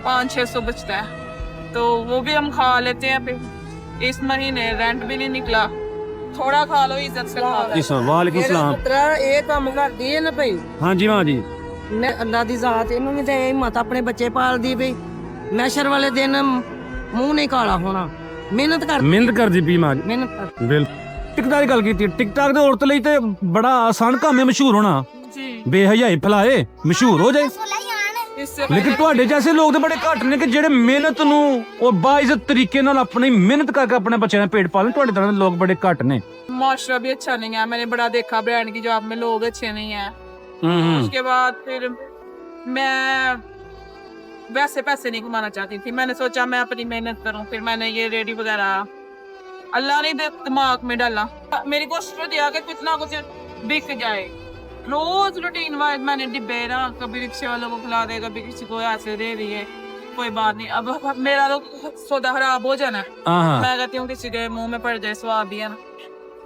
500-600 बचता है, तो वो भी हम खा लेते हैं। फिर इस महीने रेंट भी नहीं निकला, थोड़ा खा लो, इज्जत से खा लो। वालेकुम सलाम। पुत्रा ਇਹ ਕੰਮ ਕਰਦੀ ਹੈ ਨਾ ਭਈ हाँ जी हाँ जी। ਮੈਂ ਅੱਲਾ ਦੀ ਜ਼ਾਤ ਇਹਨੂੰ ਵੀ ਤੇ ਹਿੰਮਤ ਆਪਣੇ ਬੱਚੇ ਪਾਲਦੀ ਪਈ। ਮੈਸ਼ਰ ਵਾਲੇ ਦਿਨ ਮੂੰਹ ਨਹੀਂ ਕਾਲਾ ਹੋਣਾ, ਮਿਹਨਤ ਕਰ ਮਿਹਨਤ ਕਰਦੀ ਪਈ ਮਾਂ ਮਿਹਨਤ ਕਰ। ਬਿਲ ਟਿਕਟਾਕ ਦੀ ਗੱਲ ਕੀਤੀ, ਟਿਕਟਾਕ ਦੇ ਔਰਤ ਲਈ ਤੇ ਬੜਾ ਆਸਾਨ ਕੰਮ ਹੈ ਮਸ਼ਹੂਰ ਹੋਣਾ। जी, ਬੇਹਯਾਈ ਫੈਲਾਏ ਮਸ਼ਹੂਰ ਹੋ ਜਾਏ। इससे ਲੇਕਿਨ ਤੁਹਾਡੇ ਜੈਸੇ ਲੋਕ ਤੇ ਬੜੇ ਘੱਟ ਨੇ ਕਿ ਜਿਹੜੇ ਮਿਹਨਤ ਨੂੰ ਉਹ ਬਾਇਜ਼ਤ ਤਰੀਕੇ ਨਾਲ ਆਪਣੀ ਮਿਹਨਤ ਕਰਕੇ ਆਪਣੇ ਬੱਚਿਆਂ ਦਾ ਪੇਟ ਪਾਲਣ। ਤੁਹਾਡੇ ਤਰ੍ਹਾਂ ਦੇ ਲੋਕ ਬੜੇ ਘੱਟ ਨੇ। माशरा भी अच्छा नहीं है। मैंने बड़ा देखा ब्रांड की जॉब में लोग अच्छे नहीं है। उसके बाद फिर मैं वैसे पैसे नहीं कमाना चाहती थी। मैंने सोचा मैं अपनी मेहनत करूं, फिर मैंने ये रेडी वगैरह अल्लाह ने दिमाग में डाला। मेरी कोशिश होती है कि कितना कुछ बिक जाए। रोज रूटीन वाइज मैंने डिब्बे ना, कभी रिक्शे वालों को खिला दे, कभी किसी को ऐसे दे दिए, कोई बात नहीं। अब मेरा तो सौदा खराब हो जाना है। हाँ मैं कहती हूँ किसी के मुंह में पड़ जाए स्वाद भी है ना।